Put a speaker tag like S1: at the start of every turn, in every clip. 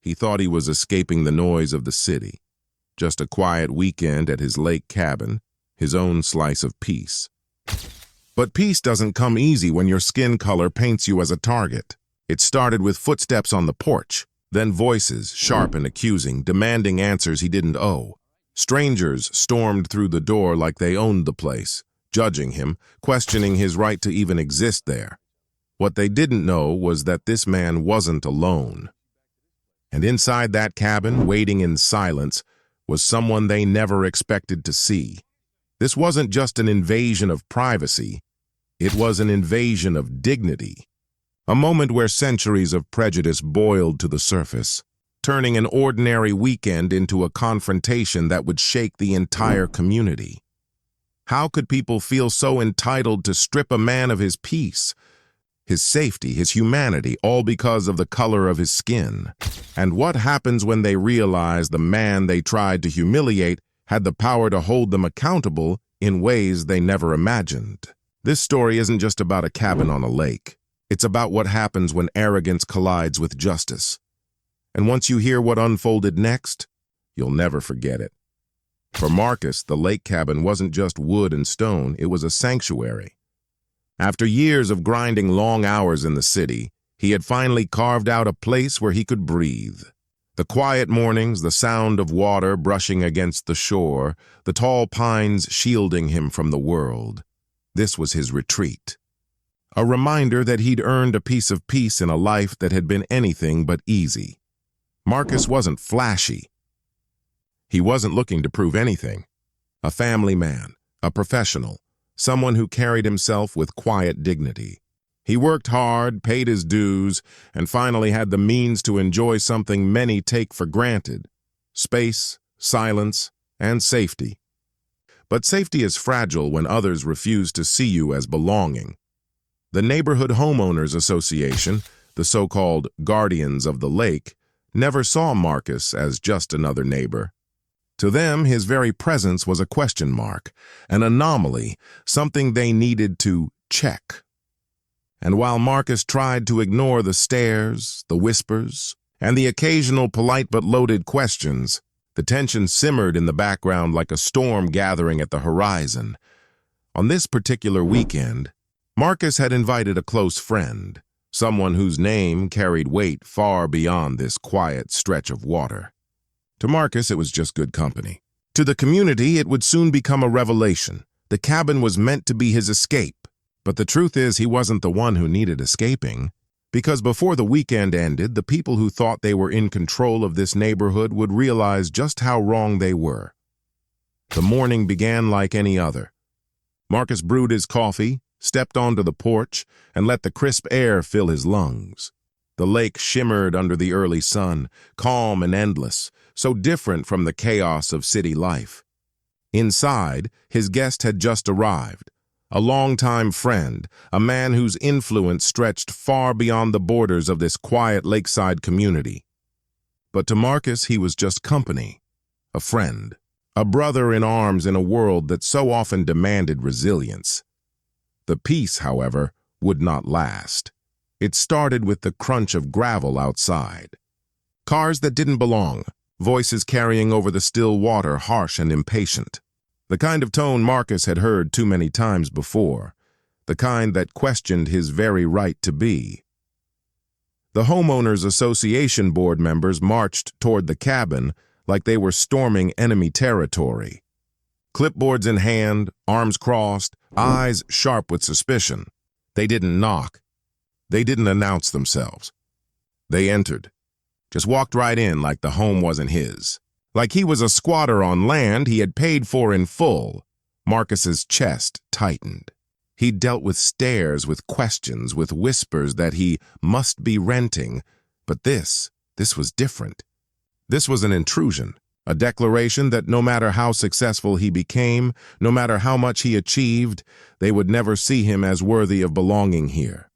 S1: He thought he was escaping the noise of the city. Just a quiet weekend at his lake cabin, his own slice of peace. But peace doesn't come easy when your skin color paints you as a target. It started with footsteps on the porch, then voices, sharp and accusing, demanding answers he didn't owe. Strangers stormed through the door like they owned the place, judging him, questioning his right to even exist there. What they didn't know was that this man wasn't alone. And inside that cabin, waiting in silence, was someone they never expected to see. This wasn't just an invasion of privacy, it was an invasion of dignity. A moment where centuries of prejudice boiled to the surface, turning an ordinary weekend into a confrontation that would shake the entire community. How could people feel so entitled to strip a man of his peace, his safety, his humanity, all because of the color of his skin? And what happens when they realize the man they tried to humiliate had the power to hold them accountable in ways they never imagined? This story isn't just about a cabin on a lake. It's about what happens when arrogance collides with justice. And once you hear what unfolded next, you'll never forget it. For Marcus, the lake cabin wasn't just wood and stone, it was a sanctuary. After years of grinding long hours in the city, he had finally carved out a place where he could breathe. The quiet mornings, the sound of water brushing against the shore, the tall pines shielding him from the world. This was his retreat. A reminder that he'd earned a piece of peace in a life that had been anything but easy. Marcus wasn't flashy. He wasn't looking to prove anything. A family man, a professional, someone who carried himself with quiet dignity. He worked hard, paid his dues, and finally had the means to enjoy something many take for granted: space, silence, and safety. But safety is fragile when others refuse to see you as belonging. The Neighborhood Homeowners Association, the so-called guardians of the lake, never saw Marcus as just another neighbor. To them, his very presence was a question mark, an anomaly, something they needed to check. And while Marcus tried to ignore the stares, the whispers, and the occasional polite but loaded questions, the tension simmered in the background like a storm gathering at the horizon. On this particular weekend, Marcus had invited a close friend, someone whose name carried weight far beyond this quiet stretch of water. To Marcus, it was just good company. To the community, it would soon become a revelation. The cabin was meant to be his escape. But the truth is, he wasn't the one who needed escaping. Because before the weekend ended, the people who thought they were in control of this neighborhood would realize just how wrong they were. The morning began like any other. Marcus brewed his coffee, stepped onto the porch, and let the crisp air fill his lungs. The lake shimmered under the early sun, calm and endless, so different from the chaos of city life. Inside, his guest had just arrived, a longtime friend, a man whose influence stretched far beyond the borders of this quiet lakeside community. But to Marcus, he was just company, a friend, a brother in arms in a world that so often demanded resilience. The peace, however, would not last. It started with the crunch of gravel outside. Cars that didn't belong, voices carrying over the still water, harsh and impatient. The kind of tone Marcus had heard too many times before, the kind that questioned his very right to be. The Homeowners Association board members marched toward the cabin like they were storming enemy territory. Clipboards in hand, arms crossed, eyes sharp with suspicion. They didn't knock. They didn't announce themselves. They entered. Just walked right in like the home wasn't his. Like he was a squatter on land he had paid for in full. Marcus's chest tightened. He'd dealt with stares, with questions, with whispers that he must be renting. But this was different. This was an intrusion. A declaration that no matter how successful he became, no matter how much he achieved, they would never see him as worthy of belonging here.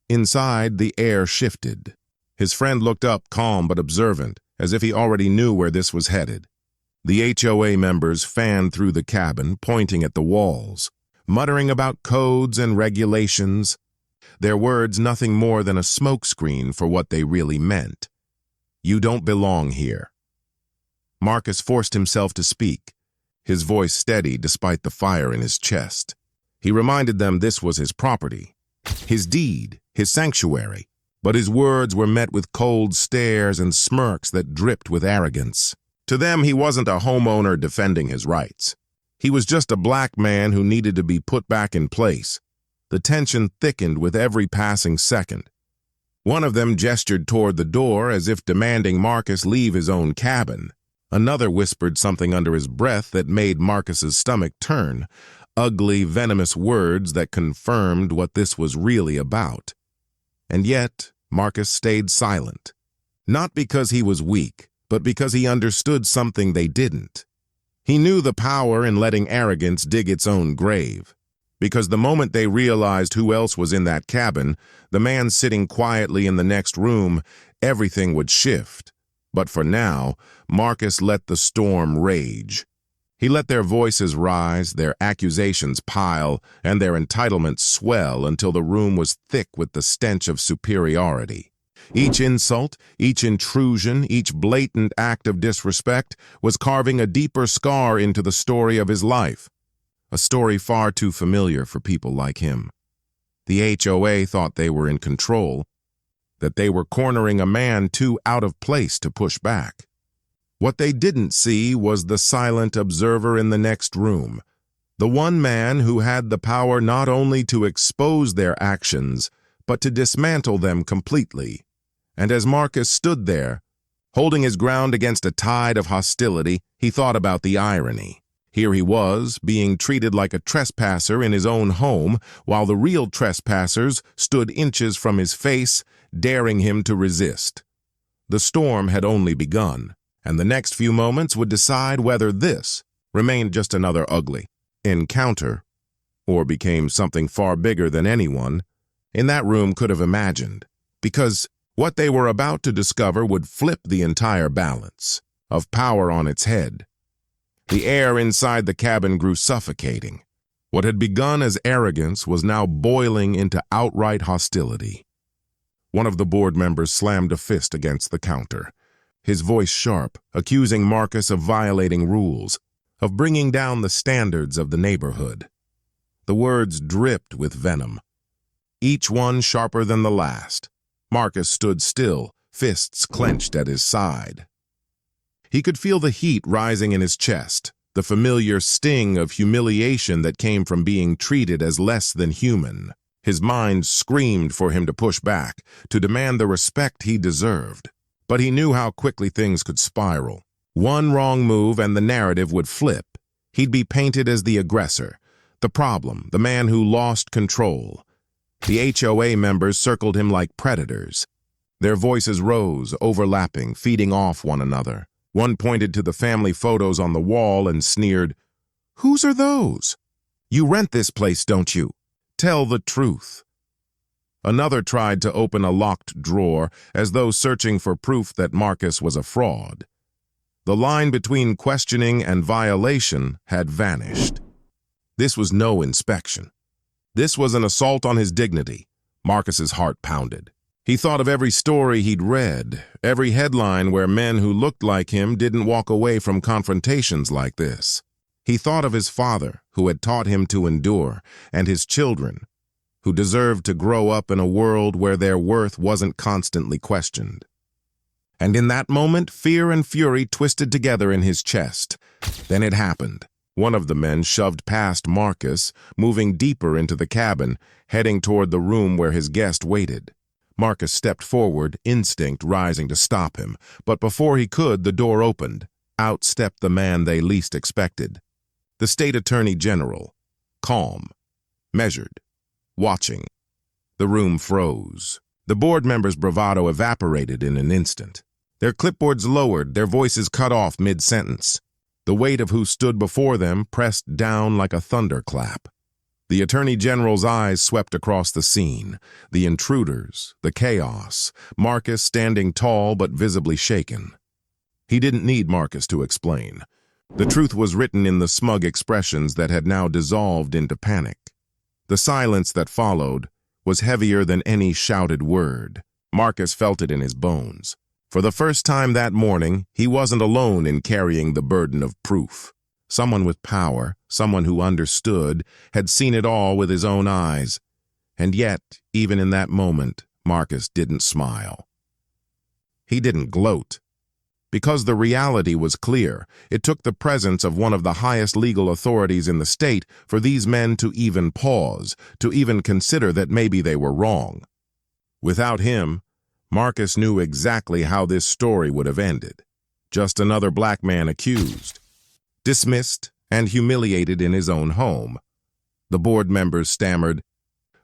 S1: Inside, the air shifted. His friend looked up, calm but observant, as if he already knew where this was headed. The HOA members fanned through the cabin, pointing at the walls, muttering about codes and regulations, their words nothing more than a smokescreen for what they really meant. You don't belong here." Marcus forced himself to speak, his voice steady despite the fire in his chest. He reminded them this was his property, his deed, his sanctuary, but his words were met with cold stares and smirks that dripped with arrogance. To them, he wasn't a homeowner defending his rights. He was just a black man who needed to be put back in place. The tension thickened with every passing second. One of them gestured toward the door as if demanding Marcus leave his own cabin. Another whispered something under his breath that made Marcus's stomach turn, ugly, venomous words that confirmed what this was really about. And yet, Marcus stayed silent. Not because he was weak, but because he understood something they didn't. He knew the power in letting arrogance dig its own grave. Because the moment they realized who else was in that cabin, the man sitting quietly in the next room, everything would shift. But for now, Marcus let the storm rage. He let their voices rise, their accusations pile, and their entitlements swell until the room was thick with the stench of superiority. Each insult, each intrusion, each blatant act of disrespect was carving a deeper scar into the story of his life, a story far too familiar for people like him. The HOA thought they were in control, that they were cornering a man too out of place to push back. What they didn't see was the silent observer in the next room, the one man who had the power not only to expose their actions, but to dismantle them completely. And as Marcus stood there, holding his ground against a tide of hostility, he thought about the irony. Here he was, being treated like a trespasser in his own home, while the real trespassers stood inches from his face, daring him to resist. The storm had only begun, and the next few moments would decide whether this remained just another ugly encounter or became something far bigger than anyone in that room could have imagined, because what they were about to discover would flip the entire balance of power on its head. The air inside the cabin grew suffocating. What had begun as arrogance was now boiling into outright hostility. One of the board members slammed a fist against the counter, his voice sharp, accusing Marcus of violating rules, of bringing down the standards of the neighborhood. The words dripped with venom, each one sharper than the last. Marcus stood still, fists clenched at his side. He could feel the heat rising in his chest, the familiar sting of humiliation that came from being treated as less than human. His mind screamed for him to push back, to demand the respect he deserved. But he knew how quickly things could spiral. One wrong move and the narrative would flip. He'd be painted as the aggressor, the problem, the man who lost control. The HOA members circled him like predators. Their voices rose, overlapping, feeding off one another. One pointed to the family photos on the wall and sneered, "Whose are those? You rent this place, don't you? Tell the truth." Another tried to open a locked drawer, as though searching for proof that Marcus was a fraud. The line between questioning and violation had vanished. This was no inspection. This was an assault on his dignity. Marcus's heart pounded. He thought of every story he'd read, every headline where men who looked like him didn't walk away from confrontations like this. He thought of his father, who had taught him to endure, and his children, who deserved to grow up in a world where their worth wasn't constantly questioned. And in that moment, fear and fury twisted together in his chest. Then it happened. One of the men shoved past Marcus, moving deeper into the cabin, heading toward the room where his guest waited. Marcus stepped forward, instinct rising to stop him, but before he could, the door opened. Out stepped the man they least expected. The state attorney general, calm, measured, watching. The room froze. The board members' bravado evaporated in an instant. Their clipboards lowered, their voices cut off mid-sentence. The weight of who stood before them pressed down like a thunderclap. The Attorney General's eyes swept across the scene, the intruders, the chaos, Marcus standing tall but visibly shaken. He didn't need Marcus to explain. The truth was written in the smug expressions that had now dissolved into panic. The silence that followed was heavier than any shouted word. Marcus felt it in his bones. For the first time that morning, he wasn't alone in carrying the burden of proof. Someone with power, someone who understood, had seen it all with his own eyes. And yet, even in that moment, Marcus didn't smile. He didn't gloat. Because the reality was clear, it took the presence of one of the highest legal authorities in the state for these men to even pause, to even consider that maybe they were wrong. Without him, Marcus knew exactly how this story would have ended. Just another black man accused, dismissed, and humiliated in his own home. The board members stammered,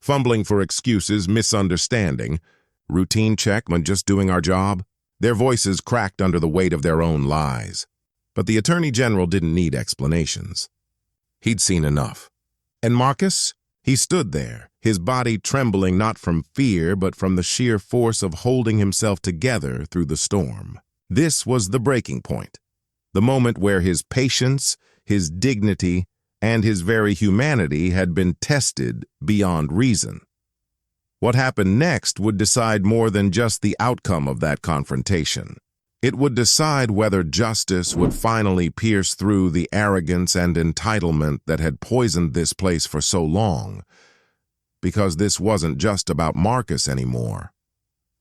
S1: fumbling for excuses, misunderstanding. Routine check, when just doing our job. Their voices cracked under the weight of their own lies. But the Attorney General didn't need explanations. He'd seen enough. And Marcus? He stood there, his body trembling not from fear but from the sheer force of holding himself together through the storm. This was the breaking point, the moment where his patience, his dignity, and his very humanity had been tested beyond reason. What happened next would decide more than just the outcome of that confrontation. It would decide whether justice would finally pierce through the arrogance and entitlement that had poisoned this place for so long. Because this wasn't just about Marcus anymore.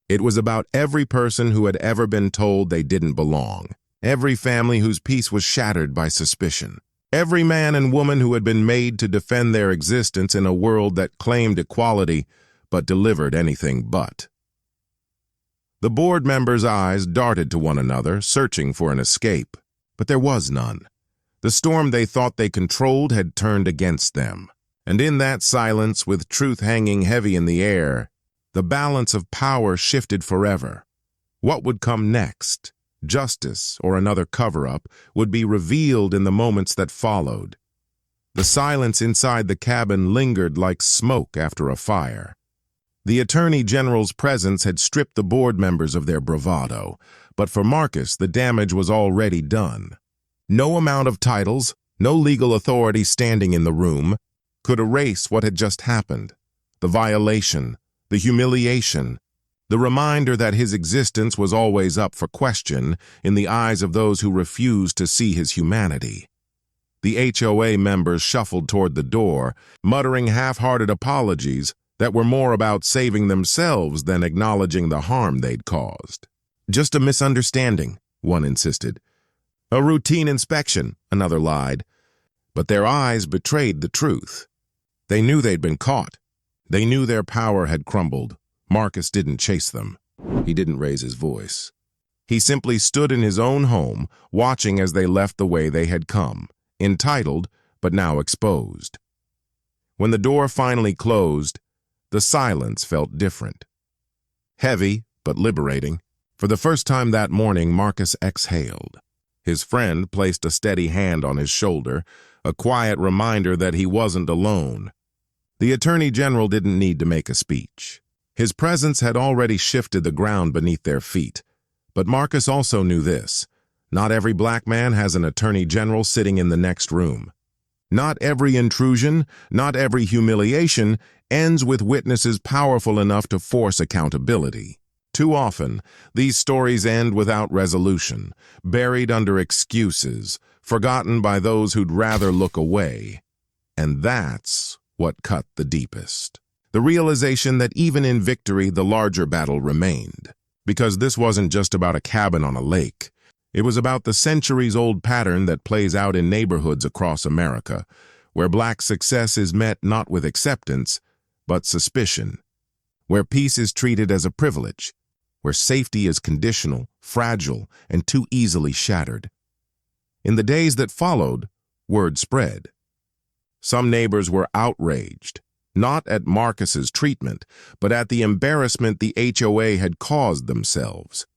S1: It was about every person who had ever been told they didn't belong, every family whose peace was shattered by suspicion, every man and woman who had been made to defend their existence in a world that claimed equality but delivered anything but. The board members' eyes darted to one another, searching for an escape, but there was none. The storm they thought they controlled had turned against them, and in that silence, with truth hanging heavy in the air, the balance of power shifted forever. What would come next, justice or another cover-up, would be revealed in the moments that followed. The silence inside the cabin lingered like smoke after a fire. The Attorney General's presence had stripped the board members of their bravado, but for Marcus, the damage was already done. No amount of titles, no legal authority standing in the room, could erase what had just happened. The violation, the humiliation, the reminder that his existence was always up for question in the eyes of those who refused to see his humanity. The HOA members shuffled toward the door, muttering half-hearted apologies that were more about saving themselves than acknowledging the harm they'd caused. Just a misunderstanding, one insisted. A routine inspection, another lied. But their eyes betrayed the truth. They knew they'd been caught. They knew their power had crumbled. Marcus didn't chase them. He didn't raise his voice. He simply stood in his own home, watching as they left the way they had come, entitled but now exposed. When the door finally closed, the silence felt different. Heavy, but liberating. For the first time that morning, Marcus exhaled. His friend placed a steady hand on his shoulder, a quiet reminder that he wasn't alone. The Attorney General didn't need to make a speech. His presence had already shifted the ground beneath their feet. But Marcus also knew this. Not every black man has an Attorney General sitting in the next room. Not every intrusion, not every humiliation ends with witnesses powerful enough to force accountability. Too often, these stories end without resolution, buried under excuses, forgotten by those who'd rather look away. And that's what cut the deepest. The realization that even in victory, the larger battle remained. Because this wasn't just about a cabin on a lake. It was about the centuries-old pattern that plays out in neighborhoods across America, where black success is met not with acceptance, but suspicion, where peace is treated as a privilege, where safety is conditional, fragile, and too easily shattered. In the days that followed, word spread. Some neighbors were outraged, not at Marcus's treatment, but at the embarrassment the HOA had caused themselves.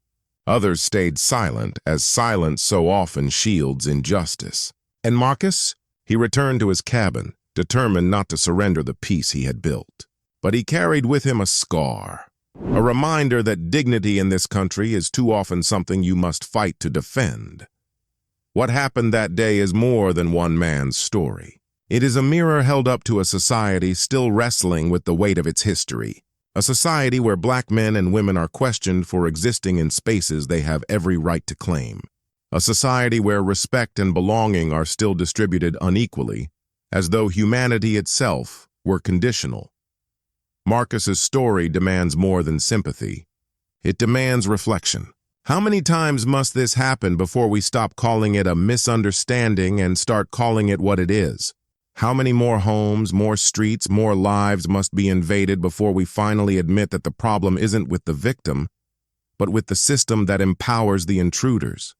S1: Others stayed silent, as silence so often shields injustice. And Marcus? He returned to his cabin, determined not to surrender the peace he had built. But he carried with him a scar, a reminder that dignity in this country is too often something you must fight to defend. What happened that day is more than one man's story. It is a mirror held up to a society still wrestling with the weight of its history, A society where black men and women are questioned for existing in spaces they have every right to claim. A society where respect and belonging are still distributed unequally, as though humanity itself were conditional. Marcus's story demands more than sympathy. It demands reflection. How many times must this happen before we stop calling it a misunderstanding and start calling it what it is? How many more homes, more streets, more lives must be invaded before we finally admit that the problem isn't with the victim, but with the system that empowers the intruders?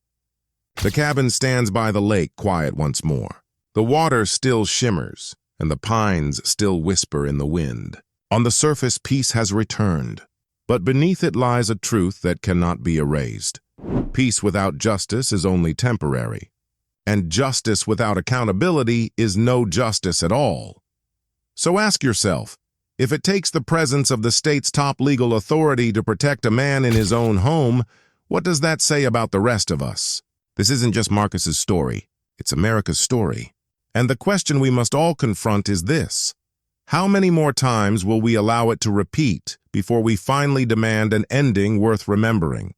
S1: The cabin stands by the lake, quiet once more. The water still shimmers, and the pines still whisper in the wind. On the surface, peace has returned, but beneath it lies a truth that cannot be erased. Peace without justice is only temporary, and justice without accountability is no justice at all. So ask yourself, if it takes the presence of the state's top legal authority to protect a man in his own home, what does that say about the rest of us? This isn't just Marcus's story, it's America's story. And the question we must all confront is this: how many more times will we allow it to repeat before we finally demand an ending worth remembering?